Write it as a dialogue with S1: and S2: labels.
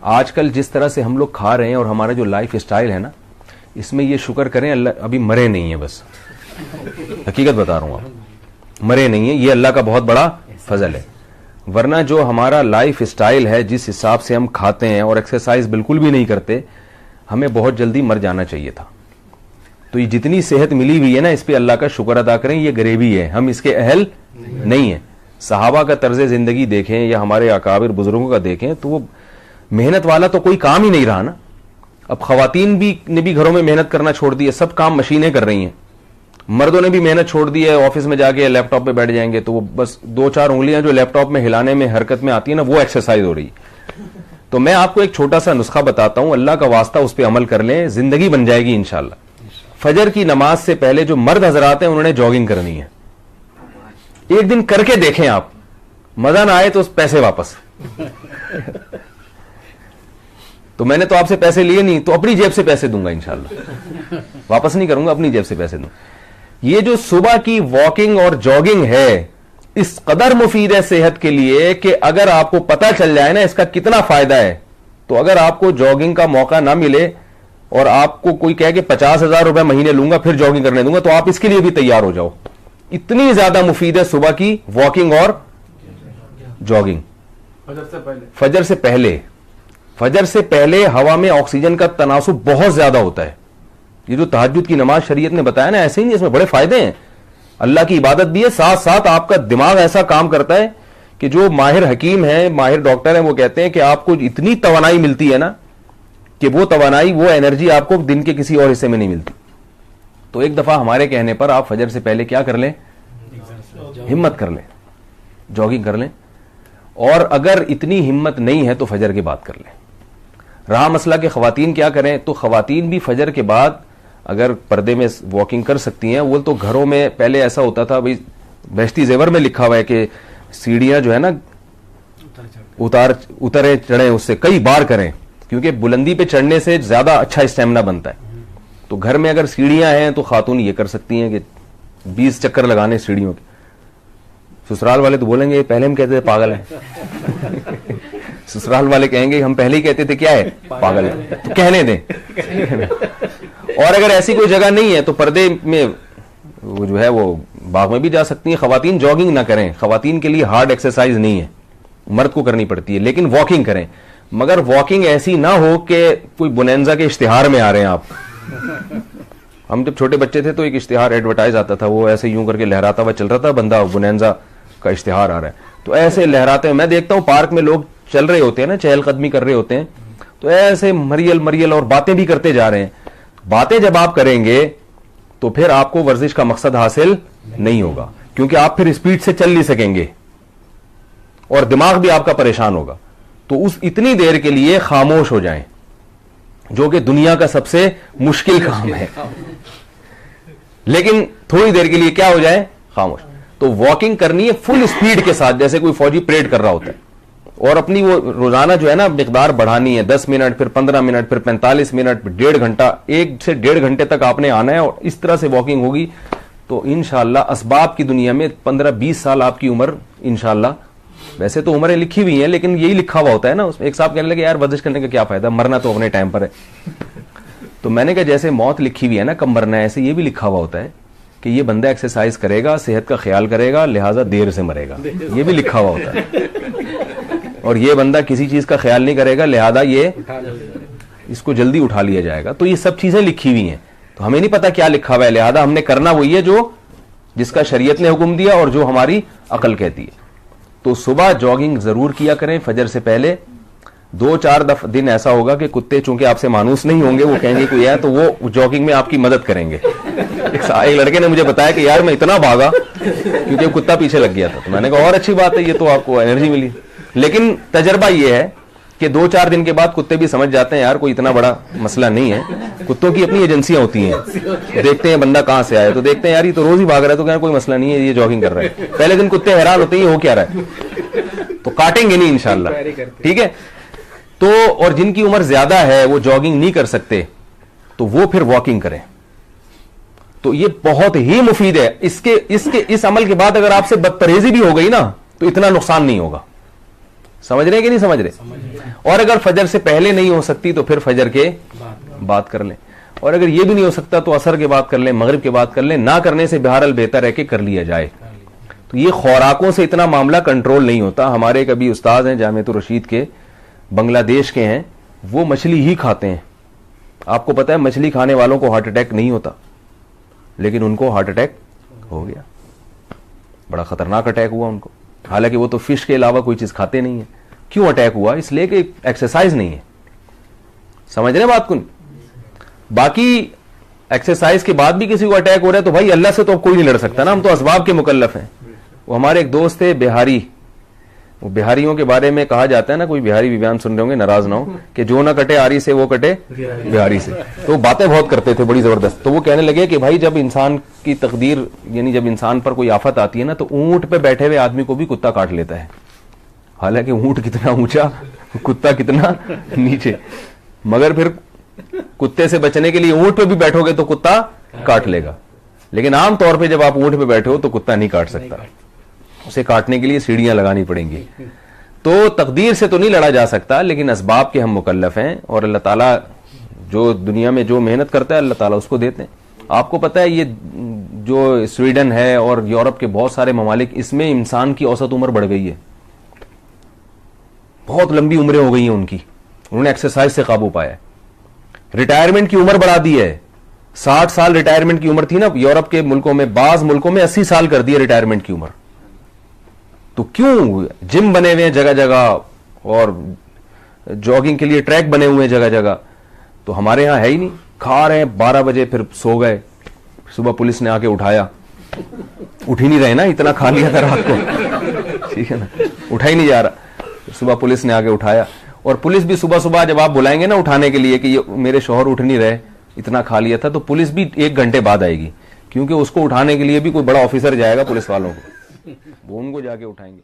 S1: آج کل جس طرح سے ہم لوگ کھا رہے ہیں اور ہمارا جو لائف اسٹائل ہے نا, اس میں یہ شکر کریں اللہ ابھی مرے نہیں ہیں, بس حقیقت بتا رہا ہوں آپ, مرے نہیں ہیں, یہ اللہ کا بہت بڑا فضل ہے. ورنہ جو ہمارا لائف اسٹائل ہے, جس حساب سے ہم کھاتے ہیں اور ایکسرسائز بالکل بھی نہیں کرتے, ہمیں بہت جلدی مر جانا چاہیے تھا. تو یہ جتنی صحت ملی ہوئی ہے نا, اس پہ اللہ کا شکر ادا کریں. یہ غریبی ہے, ہم اس کے اہل نہیں ہیں. صحابہ کا طرز زندگی دیکھیں یا ہمارے اکابر بزرگوں کا دیکھیں تو وہ محنت والا تو کوئی کام ہی نہیں رہا نا. اب خواتین نے بھی گھروں میں محنت کرنا چھوڑ دی ہے, سب کام مشینیں کر رہی ہیں. مردوں نے بھی محنت چھوڑ دی ہے, آفس میں جا کے لیپ ٹاپ پہ بیٹھ جائیں گے تو وہ بس 2-4 انگلیاں جو لیپ ٹاپ میں ہلانے میں حرکت میں آتی ہیں نا, وہ ایکسرسائز ہو رہی ہے. تو میں آپ کو ایک چھوٹا سا نسخہ بتاتا ہوں, اللہ کا واسطہ اس پہ عمل کر لیں, زندگی بن جائے گی انشاءاللہ. فجر کی نماز سے پہلے جو مرد حضرات ہیں انہوں نے جاگنگ کرنی ہے. ایک دن کر کے دیکھیں آپ, مزہ نہ آئے تو پیسے واپس. تو میں نے تو آپ سے پیسے لیے نہیں, تو اپنی جیب سے پیسے دوں گا انشاءاللہ, واپس نہیں کروں گا, اپنی جیب سے پیسے دوں. یہ جو صبح کی واکنگ اور جاگنگ ہے, اس قدر مفید ہے صحت کے لیے کہ اگر آپ کو پتہ چل جائے نا اس کا کتنا فائدہ ہے, تو اگر آپ کو جاگنگ کا موقع نہ ملے اور آپ کو کوئی کہے کہ 50,000 روپے مہینے لوں گا پھر جاگنگ کرنے دوں گا, تو آپ اس کے لیے بھی تیار ہو جاؤ. اتنی زیادہ مفید ہے صبح کی واکنگ اور جاگنگ. فجر سے پہلے, فجر سے پہلے ہوا میں آکسیجن کا تناسب بہت زیادہ ہوتا ہے. یہ جو تہجد کی نماز شریعت نے بتایا نا, ایسے ہی نہیں, اس میں بڑے فائدے ہیں. اللہ کی عبادت بھی ہے, ساتھ ساتھ آپ کا دماغ ایسا کام کرتا ہے کہ جو ماہر حکیم ہیں, ماہر ڈاکٹر ہیں, وہ کہتے ہیں کہ آپ کو اتنی توانائی ملتی ہے نا کہ وہ توانائی, وہ انرجی آپ کو دن کے کسی اور حصے میں نہیں ملتی. تو ایک دفعہ ہمارے کہنے پر آپ فجر سے پہلے کیا کر لیں, ہمت کر لیں, جاگنگ کر لیں. اور اگر اتنی ہمت نہیں ہے تو فجر کے بعد کر لیں. رہا مسئلہ کہ خواتین کیا کریں, تو خواتین بھی فجر کے بعد اگر پردے میں واکنگ کر سکتی ہیں. وہ تو گھروں میں پہلے ایسا ہوتا تھا, بھائی بہشتی زیور میں لکھا ہوا ہے کہ سیڑھیاں جو ہے نا اترے چڑھیں, اس سے کئی بار کریں, کیونکہ بلندی پہ چڑھنے سے زیادہ اچھا اسٹیمنا بنتا ہے. تو گھر میں اگر سیڑھیاں ہیں تو خاتون یہ کر سکتی ہیں کہ 20 چکر لگانے سیڑھیوں کے. سسرال والے تو بولیں گے پہلے ہم کہتے تھے پاگل ہیں, سسرال والے کہیں گے ہم پہلے ہی کہتے تھے کیا ہے, پاگل ہے. تو کہنے دیں. اور اگر ایسی کوئی جگہ نہیں ہے تو پردے میں وہ جو ہے وہ باغ میں بھی جا سکتی ہیں. خواتین جاگنگ نہ کریں, خواتین کے لیے ہارڈ ایکسرسائز نہیں ہے, مرد کو کرنی پڑتی ہے, لیکن واکنگ کریں. مگر واکنگ ایسی نہ ہو کہ کوئی بونینزا کے اشتہار میں آ رہے ہیں آپ. ہم جب چھوٹے بچے تھے تو ایک اشتہار ایڈورٹائز آتا تھا, وہ ایسے یوں کر کے لہراتا ہوا چل رہا تھا, بندہ بونینزا کا اشتہار آ رہا ہے, تو ایسے لہراتے ہیں. میں دیکھتا ہوں پارک میں لوگ چل رہے ہوتے ہیں نا, چہل قدمی کر رہے ہوتے ہیں, تو ایسے مریل اور باتیں بھی کرتے جا رہے ہیں. باتیں جب آپ کریں گے تو پھر آپ کو ورزش کا مقصد حاصل نہیں ہوگا, کیونکہ آپ پھر اسپیڈ سے چل نہیں سکیں گے اور دماغ بھی آپ کا پریشان ہوگا. تو اس اتنی دیر کے لیے خاموش ہو جائیں, جو کہ دنیا کا سب سے مشکل کام ہے, لیکن تھوڑی دیر کے لیے کیا ہو جائے, خاموش. تو واکنگ کرنی ہے فل اسپیڈ کے ساتھ, جیسے کوئی فوجی پریڈ کر رہا ہوتا ہے, اور اپنی وہ روزانہ جو ہے نا مقدار بڑھانی ہے. 10 منٹ, پھر 15 منٹ, پھر 45 منٹ, 1.5 گھنٹہ, 1 سے 1.5 گھنٹے تک آپ نے آنا ہے. اور اس طرح سے واکنگ ہوگی تو انشاءاللہ اسباب کی دنیا میں 15-20 سال آپ کی عمر انشاءاللہ, ویسے تو عمریں لکھی ہوئی ہیں لیکن یہی لکھا ہوا ہوتا ہے نا. اس میں ایک صاحب کہنے لگے یار ورزش کرنے کا کیا فائدہ, مرنا تو اپنے ٹائم پر ہے. تو میں نے کہا جیسے موت لکھی ہوئی ہے نا کب مرنا ہے, ایسے یہ بھی لکھا ہوا ہوتا ہے کہ یہ بندہ ایکسرسائز کرے گا, صحت کا خیال کرے گا, لہٰذا دیر سے مرے گا. یہ بھی لکھا ہوا ہوتا ہے. اور یہ بندہ کسی چیز کا خیال نہیں کرے گا, لہذا یہ اس کو جلدی اٹھا لیا جائے گا. تو یہ سب چیزیں لکھی ہوئی ہیں, تو ہمیں نہیں پتا کیا لکھا ہوا ہے, لہذا ہم نے کرنا وہی ہے جو جس کا شریعت نے حکم دیا اور جو ہماری عقل کہتی ہے. تو صبح جاگنگ ضرور کیا کریں فجر سے پہلے. 2-4 دن ایسا ہوگا کہ کتے چونکہ آپ سے مانوس نہیں ہوں گے, وہ کہیں گے کوئی ہے تو وہ جاگنگ میں آپ کی مدد کریں گے. ایک لڑکے نے مجھے بتایا کہ یار میں اتنا بھاگا کیونکہ کتا پیچھے لگ گیا تھا. تو میں نے کہا اور اچھی بات ہے, یہ تو آپ کو انرجی ملی. لیکن تجربہ یہ ہے کہ 2-4 دن کے بعد کتے بھی سمجھ جاتے ہیں یار کوئی اتنا بڑا مسئلہ نہیں ہے. کتوں کی اپنی ایجنسیاں ہوتی ہیں, دیکھتے ہیں بندہ کہاں سے آیا, تو دیکھتے ہیں یار یہ تو روز ہی بھاگ رہا ہے, تو کہیں کوئی مسئلہ نہیں ہے, یہ جاگنگ کر رہا ہے. پہلے دن کتے حیران ہوتے ہیں یہ ہو کیا رہا ہے, تو کاٹیں گے نہیں انشاءاللہ. ٹھیک ہے. تو اور جن کی عمر زیادہ ہے وہ جاگنگ نہیں کر سکتے تو وہ پھر واکنگ کریں. تو یہ بہت ہی مفید ہے. اس عمل کے بعد اگر آپ سے بدپرہیزی بھی ہو گئی نا تو اتنا نقصان نہیں ہوگا. سمجھ رہے کہ نہیں سمجھ رہے؟ اور اگر فجر سے پہلے نہیں ہو سکتی تو پھر فجر کے بعد کر لیں، اور اگر یہ بھی نہیں ہو سکتا تو عصر کے بعد کر لیں، مغرب کے بعد کر لیں، نہ کرنے سے بہرحال بہتر ہے کہ کر لیا جائے۔ تو یہ خوراکوں سے اتنا معاملہ کنٹرول نہیں ہوتا۔ ہمارے کبھی استاد ہیں جامعۃ الرشید کے، بنگلہ دیش کے ہیں، وہ مچھلی ہی کھاتے ہیں۔ آپ کو پتا ہے مچھلی کھانے والوں کو ہارٹ اٹیک نہیں ہوتا، لیکن ان کو ہارٹ اٹیک ہو گیا، بڑا خطرناک اٹیک ہوا ان کو، حالانکہ وہ تو فش کے علاوہ کوئی چیز کھاتے نہیں ہیں۔ کیوں اٹیک ہوا؟ اس لیے کہ ایکسرسائز نہیں ہے۔ سمجھ رہے بات کو؟ باقی ایکسرسائز کے بعد بھی کسی کو اٹیک ہو رہا ہے تو بھائی اللہ سے تو کوئی نہیں لڑ سکتا نا، ہم تو اسباب کے مکلف ہیں۔ وہ ہمارے ایک دوست تھے بہاری، وہ بہاریوں کے بارے میں کہا جاتا ہے نا، کوئی بہاری بھی بیان سن رہے ہوں گے ناراض نہ ہو، کہ جو نہ کٹے آری سے وہ کٹے بہاری سے۔ تو باتیں بہت کرتے تھے بڑی زبردست۔ تو وہ کہنے لگے کہ بھائی جب انسان کی تقدیر، یعنی جب انسان پر کوئی آفت آتی ہے نا تو اونٹ پہ بیٹھے ہوئے آدمی کو بھی کتا کاٹ لیتا ہے، حالانکہ اونٹ کتنا اونچا، کتا کتنا نیچے، مگر پھر کتے سے بچنے کے لیے اونٹ پہ بھی بیٹھو گے تو کتا کاٹ لے گا، لیکن عام طور پہ جب آپ اونٹ پہ بیٹھے ہو تو کتا نہیں کاٹ سکتا، اسے کاٹنے کے لیے سیڑھیاں لگانی پڑیں گی۔ تو تقدیر سے تو نہیں لڑا جا سکتا، لیکن اسباب کے ہم مکلف ہیں، اور اللہ تعالیٰ جو دنیا میں جو محنت کرتا ہے اللہ تعالیٰ اس کو دیتے ہیں۔ آپ کو پتا ہے یہ جو سویڈن ہے اور یورپ کے بہت سارے ممالک، اس میں انسان کی اوسط عمر بڑھ گئی ہے، بہت لمبی عمریں ہو گئی ہیں ان کی، انہوں نے ایکسرسائز سے قابو پایا ہے۔ ریٹائرمنٹ کی عمر بڑھا دی ہے، 60 سال ریٹائرمنٹ کی عمر تھی نا یورپ کے ملکوں میں، بعض ملکوں میں 80 سال کر دی ہے ریٹائرمنٹ کی عمر۔ تو کیوں؟ جم بنے ہوئے ہیں جگہ جگہ، اور جاگنگ کے لیے ٹریک بنے ہوئے ہیں جگہ جگہ، تو ہمارے ہاں ہے ہی نہیں۔ کھا رہے ہیں 12 بجے پھر سو گئے، صبح پولیس نے آ کے اٹھایا، اٹھ ہی نہیں رہے نا، اتنا کھا لیا تھا رات کو، ٹھیک ہے نا، اٹھا ہی نہیں جا رہا، صبح پولیس نے آ کے اٹھایا۔ اور پولیس بھی صبح صبح جب آپ بلائیں گے نا اٹھانے کے لیے کہ یہ میرے شوہر اٹھ نہیں رہے، اتنا کھا لیا تھا، تو پولیس بھی 1 گھنٹے بعد آئے گی، کیونکہ اس کو اٹھانے کے لیے بھی کوئی بڑا آفیسر جائے گا پولیس والوں کو، وہ ان کو جا کے اٹھائیں گے۔